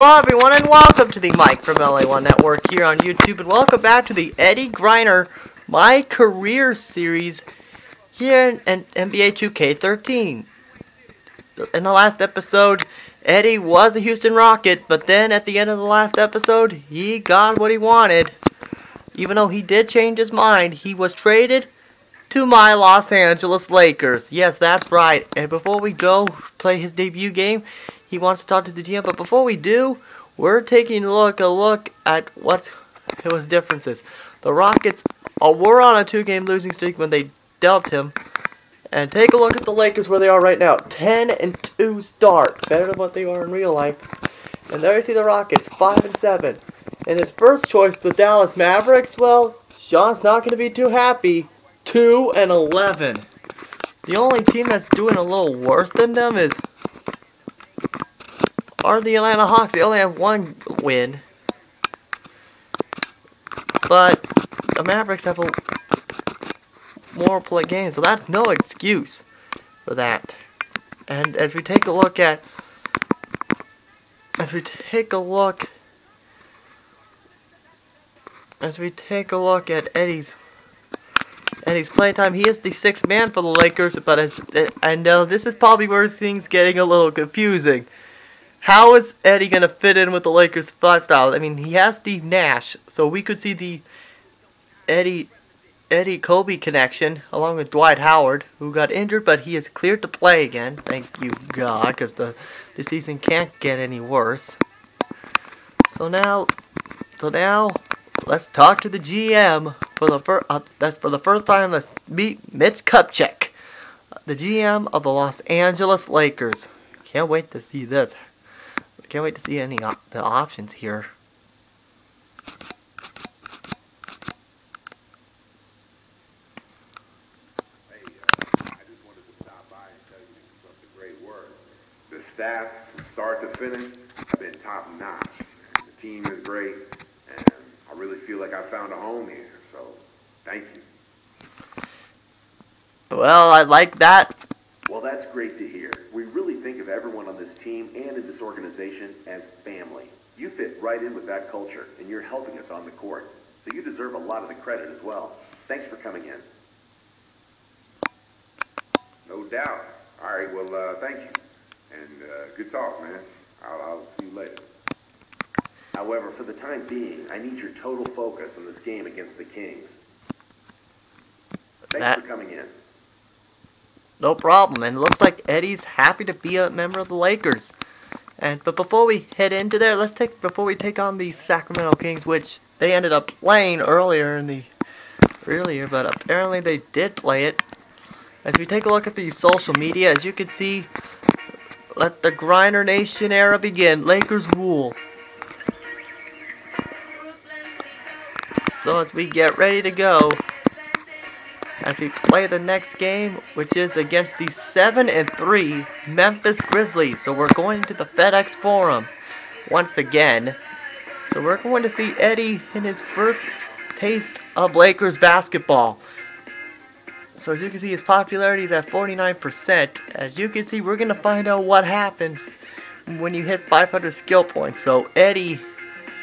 Hello everyone and welcome to the Mike from LA1 Network here on YouTube, and welcome back to the Eddie Griner My Career series here in NBA 2K13. In the last episode, Eddie was a Houston Rocket, but then at the end of the last episode, he got what he wanted. Even though he did change his mind, he was traded to my Los Angeles Lakers. Yes, that's right. And before we go play his debut game, he wants to talk to the GM, but before we do, we're taking a look at what his differences. The Rockets were on a 2-game losing streak when they dealt him. And take a look at the Lakers where they are right now. 10-2 start. Better than what they are in real life. And there you see the Rockets, 5-7. And his first choice, the Dallas Mavericks, well, Sean's not going to be too happy. 2-11. The only team that's doing a little worse than them are the Atlanta Hawks. They only have one win. But the Mavericks have more play games, so that's no excuse for that. And as we take a look at Eddie's playing time, he is the 6th man for the Lakers, but I know this is probably where things getting a little confusing. How is Eddie going to fit in with the Lakers' lifestyle? I mean, he has Steve Nash, so we could see the Eddie-Kobe connection, along with Dwight Howard, who got injured, but he is cleared to play again. Thank you, God, because the season can't get any worse. So now, let's talk to the GM for the first time. Let's meet Mitch Kupchak, the GM of the Los Angeles Lakers. Can't wait to see this. Can't wait to see the options here. Hey, I just wanted to stop by and tell you something great work. The staff, from start to finish, have been top notch. The team is great, and I really feel like I found a home here. So, thank you. Well, I like that. Well, that's great to hear. We really think of everyone on this team and in this organization as family. You fit right in with that culture, and you're helping us on the court. So you deserve a lot of the credit as well. Thanks for coming in. No doubt. All right, well, thank you. And good talk, man. I'll see you later. However, for the time being, I need your total focus on this game against the Kings. Thanks for coming in. No problem, and it looks like Eddie's happy to be a member of the Lakers. But before we head into there, before we take on the Sacramento Kings, which they ended up playing earlier, but apparently they did play it. As we take a look at the social media, as you can see, let the Griner Nation era begin. Lakers rule. So as we get ready to go, as we play the next game, which is against the 7-3 Memphis Grizzlies. So we're going to the FedEx Forum once again. So we're going to see Eddie in his first taste of Lakers basketball. So as you can see, his popularity is at 49%. As you can see, we're going to find out what happens when you hit 500 skill points. So Eddie,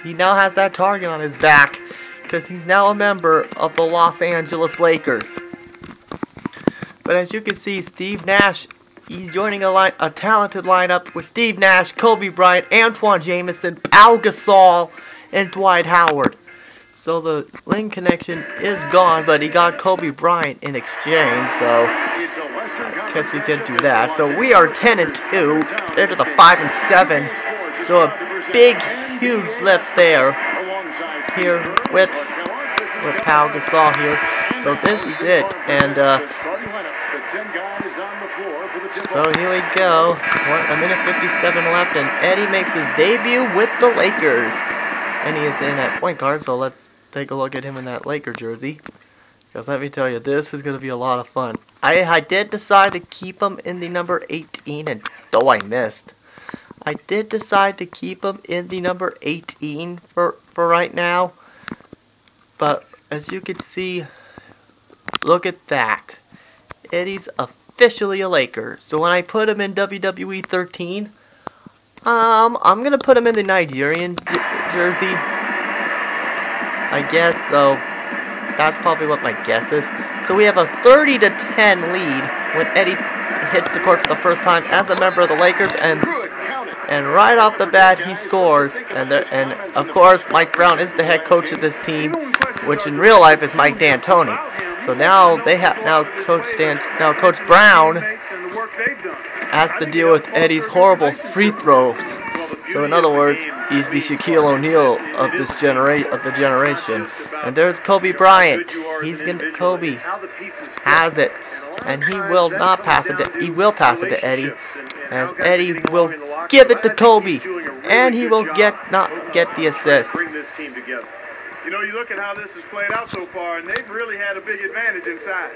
he now has that target on his back, because he's now a member of the Los Angeles Lakers. But as you can see, Steve Nash, he's joining a talented lineup with Steve Nash, Kobe Bryant, Antoine Jamison, Pau Gasol, and Dwight Howard. So the link connection is gone, but he got Kobe Bryant in exchange, so I guess we can do that. So we are 10-2 compared to the 5-7. So a big, huge lift there here with Pau Gasol here. So this is it, and so here we go. 1:57 left, and Eddie makes his debut with the Lakers, and he is in at point guard. So let's take a look at him in that Laker jersey, because let me tell you, this is going to be a lot of fun. I did decide to keep him in the number 18, and though I missed, I did decide to keep him in the number 18 for right now. But as you can see, look at that. Eddie's officially a Laker. So when I put him in WWE 13, I'm gonna put him in the Nigerian jersey. I guess so. That's probably what my guess is. So we have a 30-10 lead when Eddie hits the court for the first time as a member of the Lakers, and right off the bat he scores. And of course Mike Brown is the head coach of this team, which in real life is Mike D'Antoni. So now Coach Brown has to deal with Eddie's horrible free throws. So in other words, he's the Shaquille O'Neal of the generation. And there's Kobe Bryant. Kobe has it, and he will not pass it. He will pass it to Eddie, as Eddie will give it to Kobe, and he will not get the assist. You know, you look at how this has played out so far, and they've really had a big advantage inside.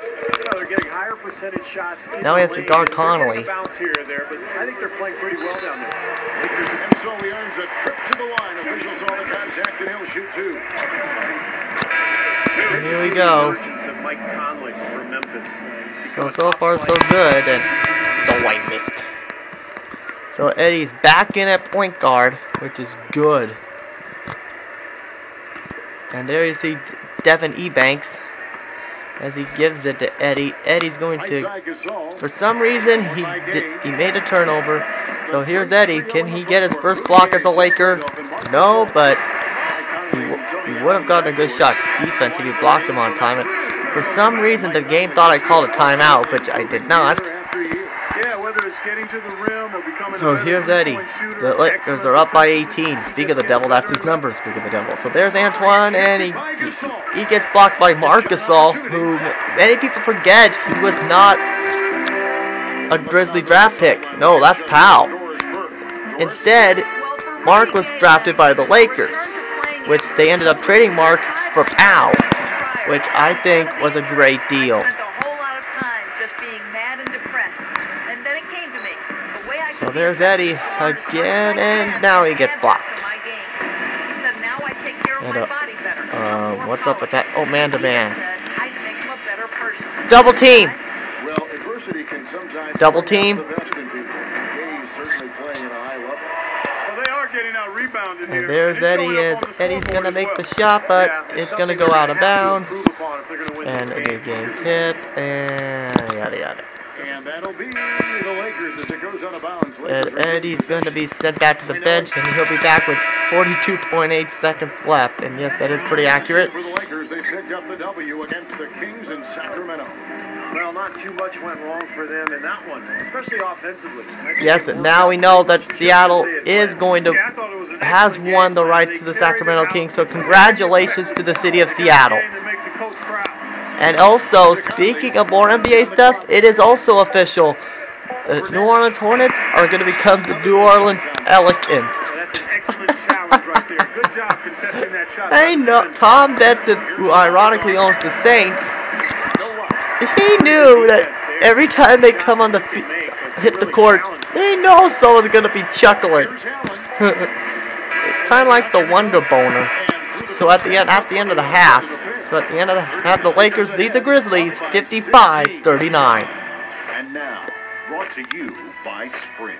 They're getting higher percentage shots. Now he has to guard Connolly. Bounce here or there, but I think they're playing pretty well down there. And so he earns a trip to the line. Officials saw the contact, and he'll shoot two. Here we go. Mike Conley for Memphis. So far so good, and I missed. So Eddie's back in at point guard, which is good. And there you see Devin Ebanks as he gives it to Eddie. Eddie's going to, for some reason, he made a turnover. So here's Eddie. Can he get his first block as a Laker? No, but he would have gotten a good shot defense if he blocked him on time. And for some reason, the game thought I called a timeout, which I did not. So here's Eddie. The Lakers are up by 18. Speak of the devil, that's his number. Speak of the devil. So there's Antoine, and he gets blocked by Marc Gasol, who many people forget he was not a Grizzly draft pick. No, that's Powell. Instead, Marc was drafted by the Lakers, which they ended up trading Marc for Powell, which I think was a great deal. So there's Eddie again, and now he gets blocked. And, what's up with that? Oh, man-to-man. Double team. Double team. And there's Eddie as Eddie's going to make the shot, but it's going to go out of bounds. And a good game tip, and yada yada. And that'll be the Lakers as it goes out of bounds. And Eddie's going to be sent back to the bench, and he'll be back with 42.8 seconds left. And yes, that is pretty accurate. For the Lakers, they pick up the W against the Kings in Sacramento. Well, not too much went wrong for them in that one, especially offensively. Yes, and now we know that Seattle is going to has won the rights to the Sacramento Kings. So congratulations to the city of Seattle. And also, speaking of more NBA stuff, it is also official. The New Orleans Hornets are going to become the New Orleans Pelicans. That's an excellent challenge right there. Good job contesting that shot. I know Tom Benson, who ironically owns the Saints, he knew that every time they come on the hit the court, they know someone's going to be chuckling. It's kind of like the Wonder Boner. So at the end of the half. So at the end of the half, the Lakers lead the Grizzlies 55-39. And now, brought to you by Sprint.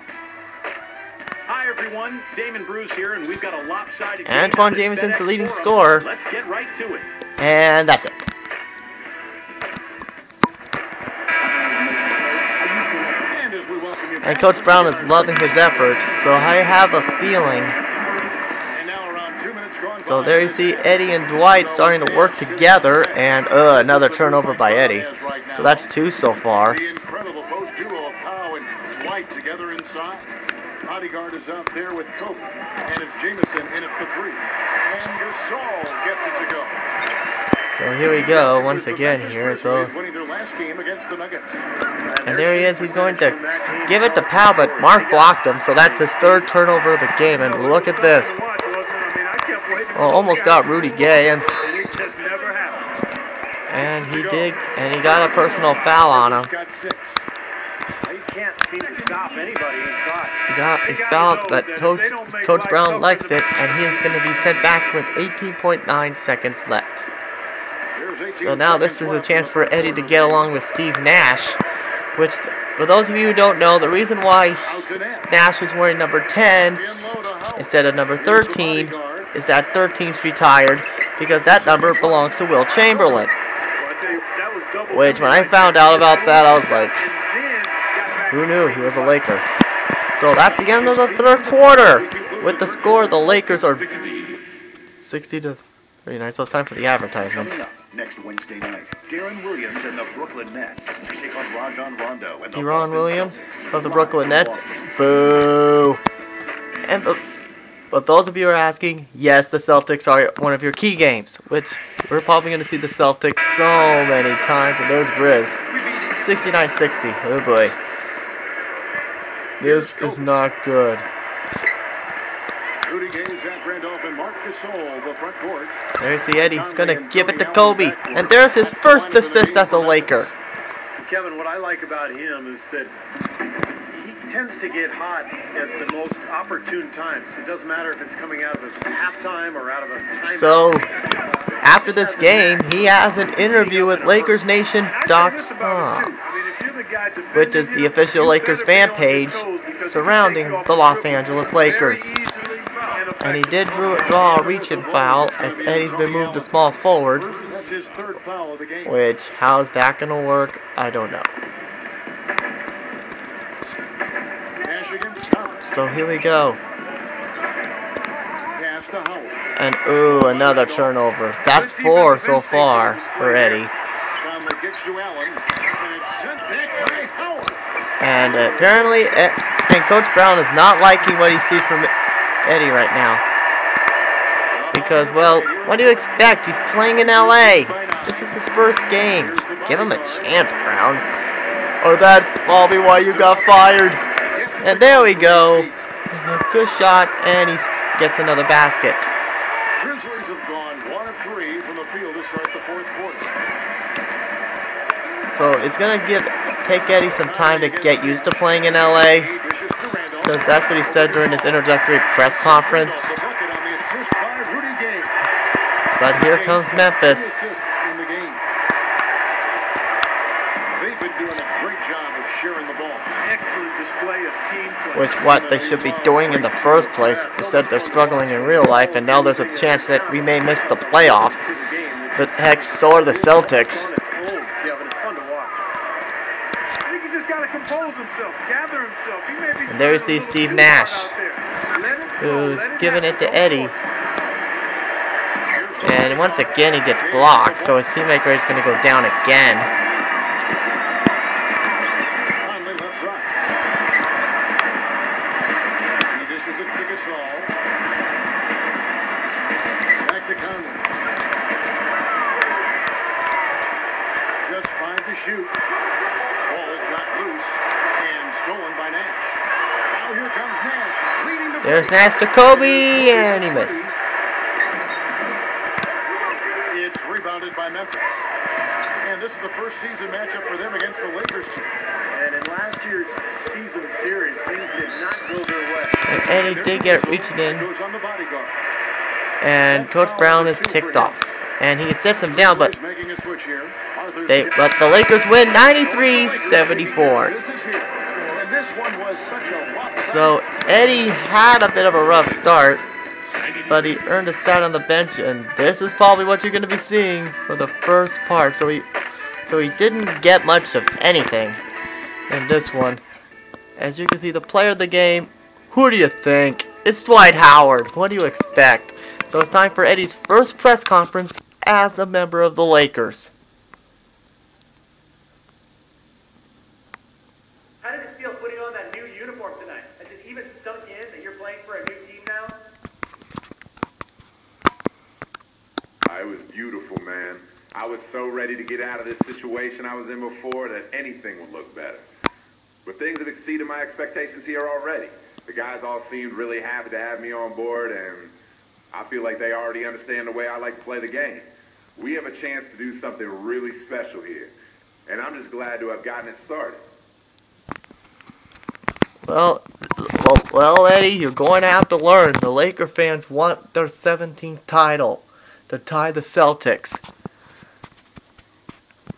Hi everyone, Damon Bruce here, and we've got a lopsided game. Antoine Jameson's the leading scorer. Let's get right to it. And that's it. And Coach Brown is loving his effort, so I have a feeling. So there you see Eddie and Dwight starting to work together, and another turnover by Eddie. So that's two so far. The incredible post duo of Powell and Dwight together inside. Bodyguard is out there with Cope, and it's Jameson in it for three. And Gasol gets it to go. So here we go once again here. So and there he is. He's going to give it to Powell, but Marc blocked him. So that's his third turnover of the game. And look at this. Oh, almost got Rudy Gay, and he did, and he got a personal foul on him. You can't seem to stop anybody inside. He fouled, but Coach Brown likes it, and he is going to be sent back with 18.9 seconds left. So now this is a chance for Eddie to get along with Steve Nash, which for those of you who don't know, the reason why Nash is wearing number 10 instead of number 13 is that 13's retired because that number belongs to Will Chamberlain. Which, when I found out about that, I was like, who knew he was a Laker? So that's the end of the third quarter. With the score, the Lakers are 60-39. So it's time for the advertisement. Next Wednesday night, Deron Williams and the Brooklyn Nets take on Rajon Rondo and the Deron Williams of the Brooklyn Nets. Boo! And but those of you who are asking, yes, the Celtics are one of your key games, which we're probably going to see the Celtics so many times. And there's Grizz. 69-60. Oh boy. This is not good. There's the Eddie. He's going to give it to Kobe. And there's his first assist as a Laker. Kevin, what I like about him is that he tends to get hot at the most opportune times. It doesn't matter if it's coming out of a halftime or out of a timeout. So, after this game, he has an interview with LakersNation.com, which is the official Lakers fan page surrounding the Los Angeles Lakers. And he did draw a reach-in foul as Eddie's been moved to small forward. Which, how's that going to work? I don't know. So here we go. And ooh, another turnover. That's 4 so far for Eddie. And apparently, and Coach Brown is not liking what he sees from Eddie right now. Because, well, what do you expect? He's playing in LA. This is his first game. Give him a chance, Brown. Or that's probably why you got fired. And there we go. Good shot, and he gets another basket. Grizzlies have gone 1 of 3 from the field to start the fourth quarter. So it's going to take Eddie some time to get used to playing in LA. Because that's what he said during his introductory press conference. But here comes Memphis. They've been doing a great job of sharing the ball. Excellent display of team play. Which what they should be doing in the first place. They said they're struggling in real life, and now there's a chance that we may miss the playoffs. But heck, so are the Celtics. And there you see Steve Nash, who's giving it to Eddie. And once again he gets blocked, so his teammate is going to go down again. Just 5 to shoot. Ball's not loose and stolen by Nash. Now here comes Nash, leading the There's Nash to Kobe, and he missed. It's rebounded by Memphis. And this is the first season matchup for them against the Lakers team. And in last year's season series, things did not go their way. And Eddie did get reaching in. And Coach Brown is ticked off. And he sets him down, but the Lakers win 93-74. So Eddie had a bit of a rough start, but he earned a stat on the bench, and this is probably what you're going to be seeing for the first part. So he didn't get much of anything in this one. As you can see, the player of the game, who do you think? It's Dwight Howard. What do you expect? So it's time for Eddie's first press conference as a member of the Lakers. How did it feel putting on that new uniform tonight? Has it even sunk in that you're playing for a new team now? It was beautiful, man. I was so ready to get out of this situation I was in before that anything would look better. But things have exceeded my expectations here already. The guys all seemed really happy to have me on board, and I feel like they already understand the way I like to play the game. We have a chance to do something really special here, and I'm just glad to have gotten it started. Well, Eddie, you're going to have to learn. The Laker fans want their 17th title to tie the Celtics.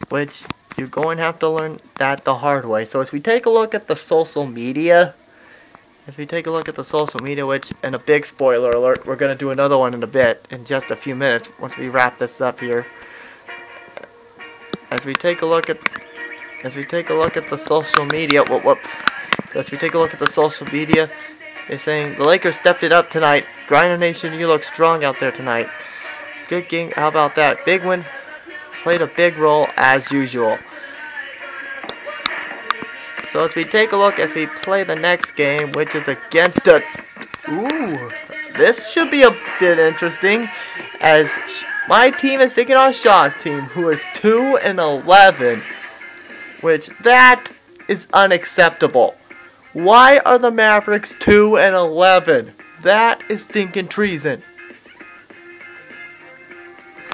Which You're going to have to learn that the hard way. So as we take a look at the social media, which, and a big spoiler alert, we're going to do another one in a bit, in just a few minutes, once we wrap this up here. As we take a look at the social media, as we take a look at the social media, they're saying the Lakers stepped it up tonight. Griner Nation, you look strong out there tonight. Good game. How about that? Big win. Played a big role as usual. So as we take a look, as we play the next game, which is against a... Ooh, this should be a bit interesting, as my team is taking on Shaw's team, who is 2-11, which that is unacceptable. Why are the Mavericks 2-11? That is stinking treason.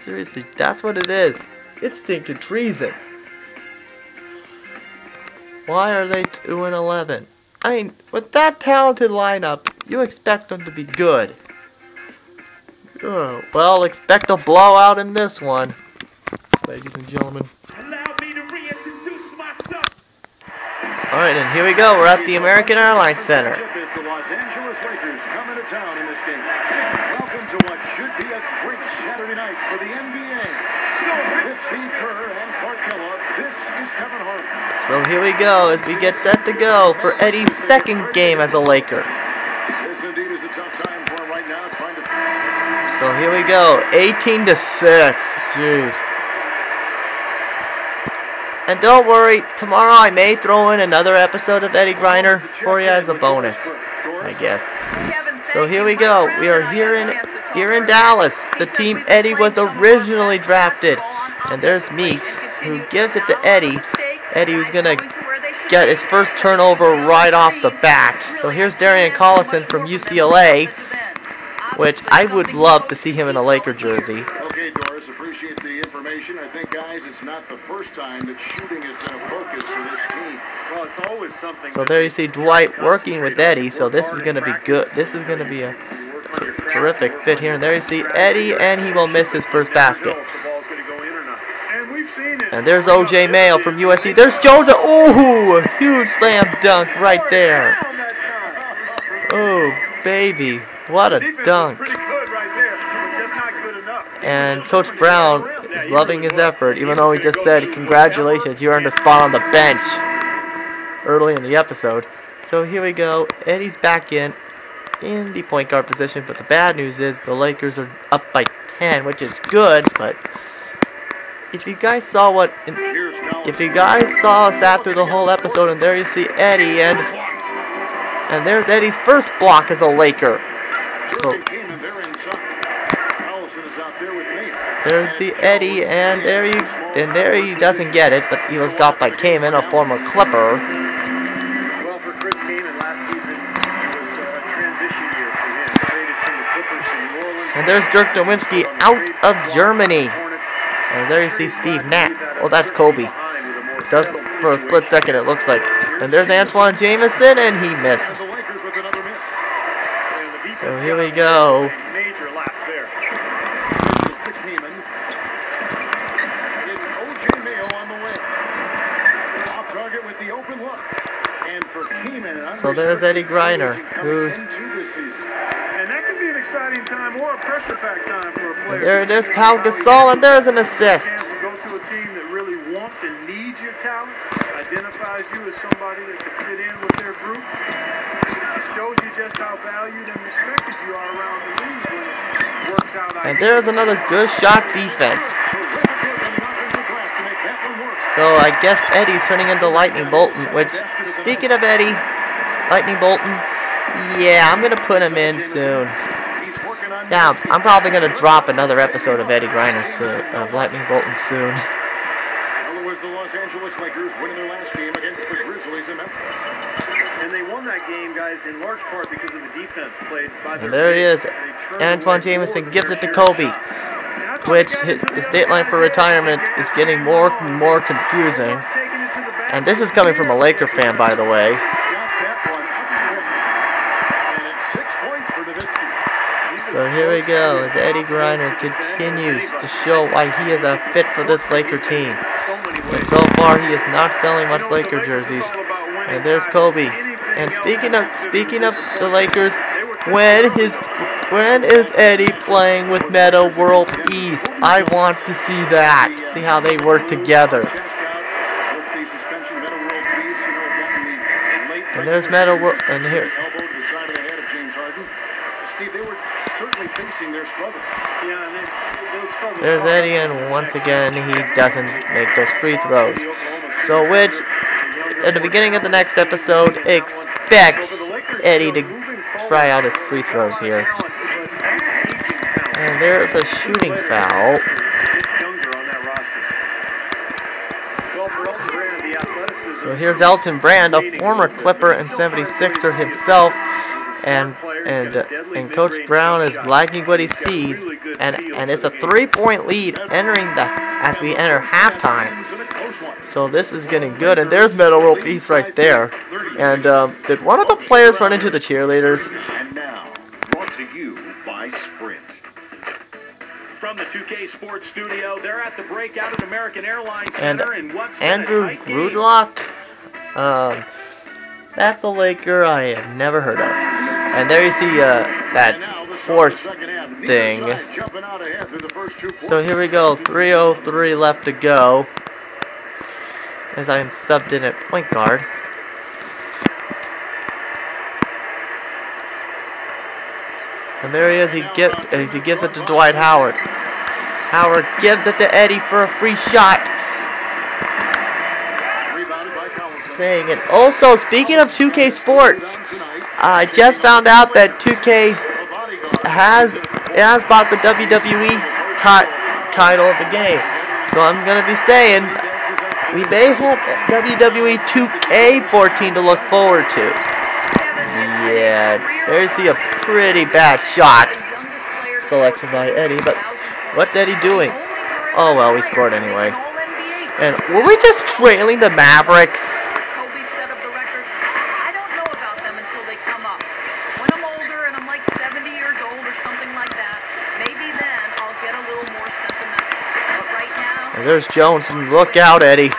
Seriously, that's what it is. It's stinking treason. Why are they 2-11? I mean, with that talented lineup, you expect them to be good. Well, expect a blowout in this one, ladies and gentlemen. Alright, and here we go. We're at the American Airlines Center. As the Los Angeles Lakers come into town in this game. Welcome to what should be a great Saturday night for the NBA. With Steve Kerr and Clark Kellogg, this is Kevin Harlan. So here we go as we get set to go for Eddie's second game as a Laker. This indeed is a tough time for him right now, trying to... So here we go, 18-6. Jeez. And don't worry, tomorrow I may throw in another episode of Eddie Griner for you as a bonus, I guess. So here we go. We are here in Dallas, the team Eddie was originally drafted. And there's Meeks, who gives it to Eddie. Eddie who's going to get his first turnover right off the bat. So here's Darian Collison from UCLA, which I would love to see him in a Laker jersey. Okay, Doris, appreciate the information. I think, guys, it's not the first time that shooting has been a focus for this team. Well, it's always something. So there you see Dwight working with Eddie, so this is going to be good. This is going to be a terrific fit here. And there you see Eddie, and he will miss his first basket. And there's O.J. Mayo from USC. There's Jones. Ooh, huge slam dunk right there. Oh, baby. What a dunk. And Coach Brown is loving his effort, even though he just said, congratulations, you earned a spot on the bench early in the episode. So here we go. Eddie's back in the point guard position, but the bad news is the Lakers are up by 10, which is good, but if you guys saw us after the whole episode, and there you see Eddie, and there's Eddie's first block as a Laker. So there's the Eddie, and there he doesn't get it, but he was got by Kamen, a former Clipper. Well, for Chris Kamen last season, it was a transition year for him. Traded from the Clippers to New Orleans. And there's Dirk Nowitzki out of Germany. And there you see Steve Nash. Oh, that's Kobe. It does for a split second, it looks like. And there's Antoine Jamison, and he missed. So here we go. Major lapse there. This is Kamen. It's O.J. Mayo on the way. Off target with the open look. And for Kamen, so there's Eddie Griner, who's... And that could be an exciting time or a pressure-packed time for a player. And there it is, Pau Gasol, and there's an assist. To go to a team that really wants and needs your talent, identifies you as somebody that can fit in with their group. It shows you just how valued and respected you are around the league when it works out. And there's another good shot defense. So I guess Eddie's turning into Lightning Bolton, which, speaking of Eddie, Lightning Bolton, yeah, I'm going to put him in soon. Now, I'm probably going to drop another episode of Eddie Griner soon, of Lightning Bolton soon. Well, it was the Los Angeles Lakers winning their last game against the Grizzlies in Memphis. And they won that game, guys, in large part because of the defense played by their And there he is. Antoine Jamison gives it to Kobe, which his deadline for retirement is getting more and more confusing. And this is coming from a Laker fan, by the way. So here we go, as Eddie Griner continues to show why he is a fit for this Laker team. And so far, he is not selling much Laker jerseys. And there's Kobe. And speaking of the Lakers, when is Eddie playing with Meta World Peace? I want to see that. See how they work together. And there's Meta World, and here. Steve, they were certainly facing their struggle. Yeah, and those struggles. There's Eddie, and once again, he doesn't make those free throws. So, which, at the beginning of the next episode, expect Eddie to try out his free throws here. And there's a shooting foul. So here's Elton Brand, a former Clipper and 76er himself. And Coach Brown is liking what he sees, and it's a 3-point lead as we enter halftime. So this is getting good, and there's Meta World Peace right there. And did one of the players run into the cheerleaders? And now, brought to you by Sprint. From the 2K Sports Studio, they're at the breakout at American Airlines And Center in what's Andrew Grudlock, that's a Laker I have never heard of. And there you see that force thing. So here we go, 3:03 left to go. As I am subbed in at point guard. And there he is, he gives it to Dwight Howard. Howard gives it to Eddie for a free shot. Saying it. Also, speaking of 2K Sports, I just found out that 2K has bought the WWE title of the game. So I'm going to be saying we may have WWE 2K14 to look forward to. Yeah, there you see a pretty bad shot selection by Eddie, but what's Eddie doing? Oh well, we scored anyway. And were we just trailing the Mavericks? And there's Jones, and look out, Eddie.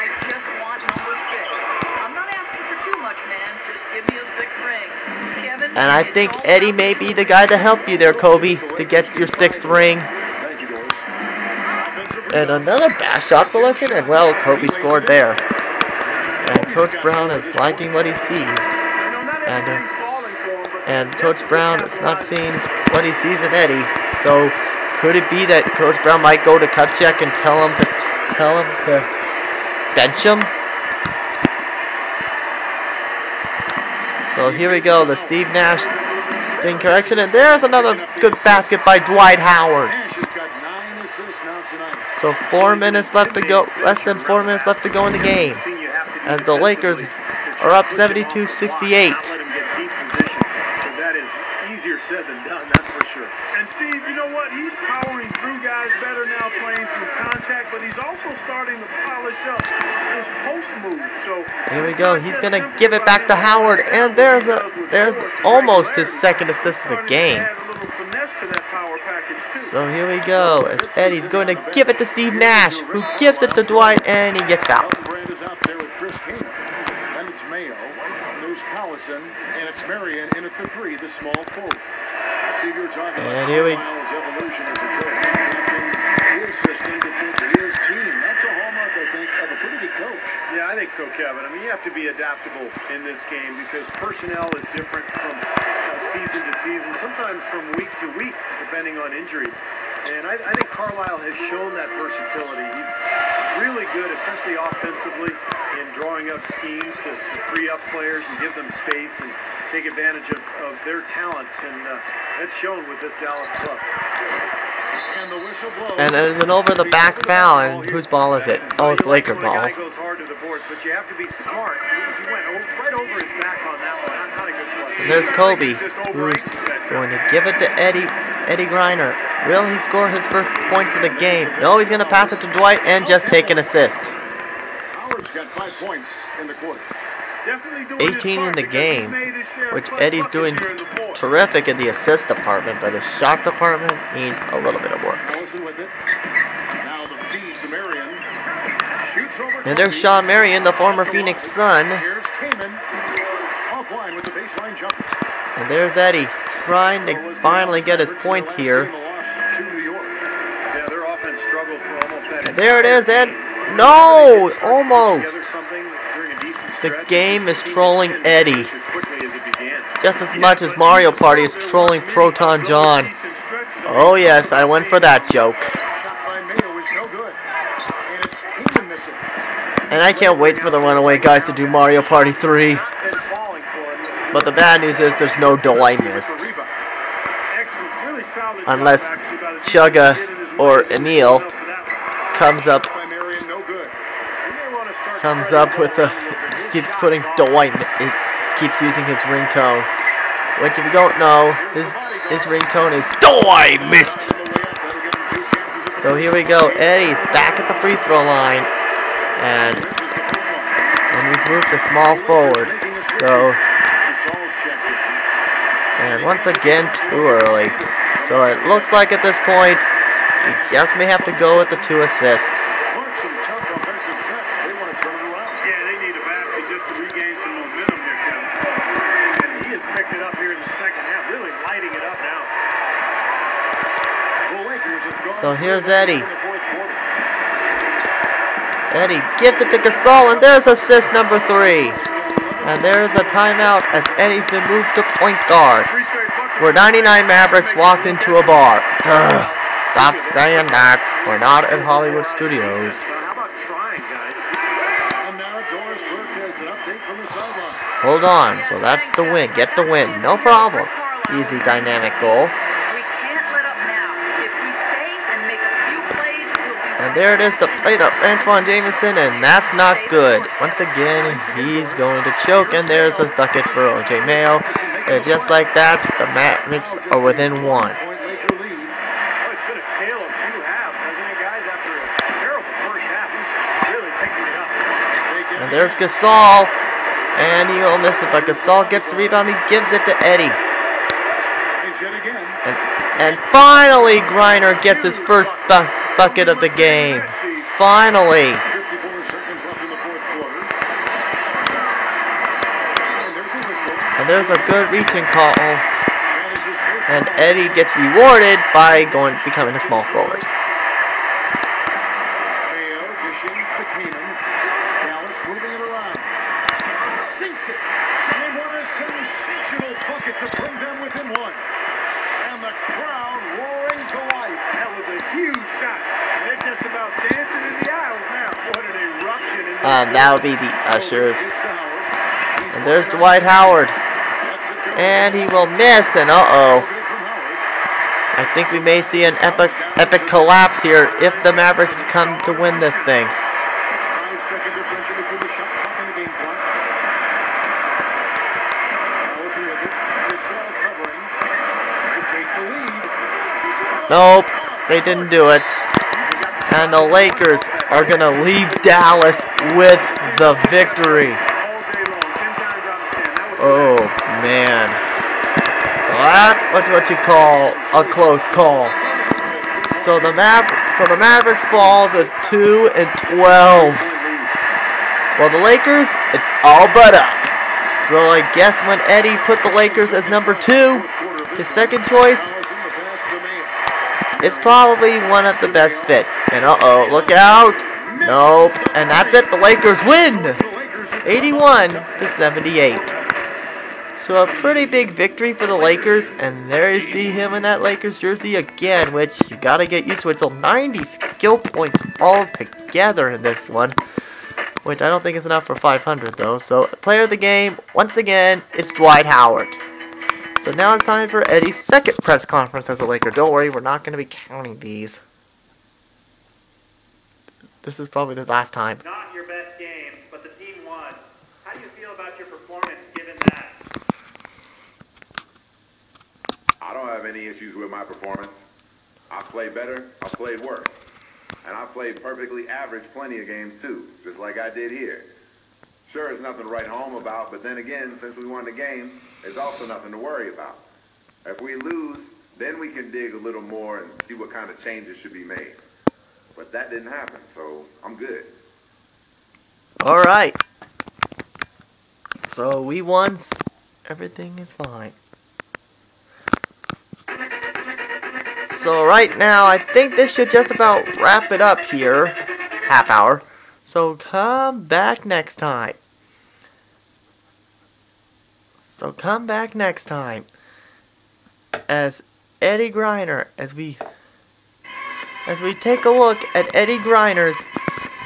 And I think Eddie may be the guy to help you there, Kobe, to get your 6th ring. And another bad shot selection, and well, Kobe scored there. And Coach Brown is liking what he sees. And Coach Brown is not seeing what he sees in Eddie. So could it be that Coach Brown might go to Kupchak and tell him to bench him? So here we go, the Steve Nash thing correction, and there's another good basket by Dwight Howard. So 4 minutes left to go, less than 4 minutes left to go in the game, as the Lakers are up 72-68. That is easier said than done, that's for sure. And Steve, you know what? He's powering through guys better now, playing through contact, but he's also starting to polish up his post move. So here we go. He's gonna give it back to Howard, and there's almost his 2nd assist of the game. So here we go. As Eddie's going to give it to Steve Nash, who gives it to Dwight, and he gets fouled. Collison, and it's Marion in at the 3, the small forward. Steve, you're talking about Carlisle's evolution as a coach, adapting his system to fit his team. That's a hallmark, I think, of a pretty good coach. Yeah, I think so, Kevin. I mean, you have to be adaptable in this game because personnel is different from season to season, sometimes from week to week, depending on injuries. And I think Carlisle has shown that versatility. He's really good, especially offensively, in drawing up schemes to free up players and give them space and take advantage of their talents. And that's shown with this Dallas club. And the whistle blows. And there's an over-the-back foul, and whose ball is it? Oh, it's Laker ball. The guy goes hard to the boards, but you have to be smart. He went right over his back on that one. Not a good play. And there's Kobe, who's going to give it to Eddie Griner. Will he score his first points of the game? No, he's going to pass it to Dwight and just take an assist. Howard's got 5 points in the quarter. 18 in the game, which Eddie's doing terrific in the assist department, but his shot department needs a little bit of work. With it. Now the feed to Marion. Shoots over And there's Sean Marion, the former Phoenix Sun. Here's Kamen. Offline with the baseline jumper. And there's Eddie trying to finally get his points here. Yeah, their offense struggled for almost that. And there it is, Ed. No! Almost. The game is trolling Eddie just as much as Mario Party is trolling Proton John. Oh yes, I went for that joke. And I can't wait for the Runaway Guys to do Mario Party 3. But the bad news is there's no dough I missed. Unless Chugga or Emil comes up with a keeps putting dough I keeps using his ringtone. Which if you don't know, his ringtone is dough I missed. So here we go. Eddie's back at the free throw line. And he's moved to small forward. So and once again too early. So it looks like at this point he just may have to go with the 2 assists. Yeah, they need a basket just to regain some momentum here, Kevin. And he has picked it up here in the second half, really lighting it up now. So here's Eddie. Eddie gives it to Gasol, and there's assist number 3. And there's a timeout as Eddie's been moved to point guard. Where 99 Mavericks walked into a bar. Stop saying that. We're not at Hollywood Studios. How about trying, guys? And now Doris Burke has an update from the sideline. Hold on. So that's the win. Get the win. No problem. Easy dynamic goal. And there it is, the play to Antoine Jameson, and that's not good. Once again, he's going to choke, and there's a bucket for O.J. Mayo. And just like that, the Mavericks are within 1. Oh, it's been a tale of 2 halves, hasn't it, guys? After a terrible first half, he's really picking it up. And there's Gasol, and he'll miss it, but Gasol gets the rebound, he gives it to Eddie. And finally, Griner gets his first bucket of the game. Finally. And there's a good reaching call. And Eddie gets rewarded by becoming a small forward. Sinks it. And what a sensational bucket to bring them within 1. And the crowd roaring to life. That was a huge shot. And they're just about dancing in the aisles now. What an eruption. In That would be the ushers. And there's Dwight Howard. And he will miss, and uh-oh. I think we may see an epic collapse here if the Mavericks come to win this thing. 5-second differential between the shot clock and the game clock. Nope, they didn't do it. And the Lakers are going to leave Dallas with the victory. Oh, man. That was what you call a close call. So the Mavericks fall to 2-12. Well, the Lakers, it's all but up. So I guess when Eddie put the Lakers as number 2, his second choice, it's probably one of the best fits. And uh-oh, look out. Nope. And that's it. The Lakers win. 81-78. So a pretty big victory for the Lakers. And there you see him in that Lakers jersey again, which you got to get used to. It's 90 skill points all together in this one, which I don't think is enough for 500 though. So player of the game, once again, it's Dwight Howard. So now it's time for Eddie's second press conference as a Laker. Don't worry, we're not going to be counting these. This is probably the last time. Not your best game, but the team won. How do you feel about your performance given that? I don't have any issues with my performance. I've played better, I've played worse. And I've played perfectly average plenty of games too, just like I did here. Sure, it's nothing to write home about, but then again, since we won the game, there's also nothing to worry about. If we lose, then we can dig a little more and see what kind of changes should be made. But that didn't happen, so I'm good. Alright. So we won. Everything is fine. So right now, I think this should just about wrap it up here. Half hour. So come back next time. As Eddie Griner, as we take a look at Eddie Griner's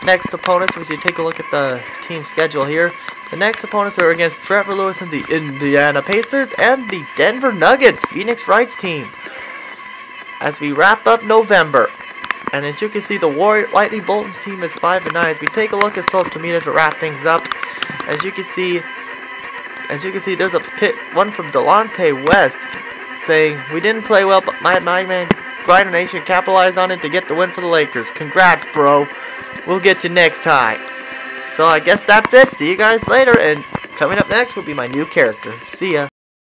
next opponents, as we take a look at the team schedule here. The next opponents are against Trevor Lewis and the Indiana Pacers and the Denver Nuggets, Phoenix Wrights team. As we wrap up November, and as you can see, the Lightning Bolton's team is 5-9. As we take a look at social media to wrap things up, as you can see, there's one from Delonte West saying, "We didn't play well, but my man Griner Nation capitalized on it to get the win for the Lakers. Congrats, bro. We'll get you next time." So I guess that's it. See you guys later, and coming up next will be my new character. See ya.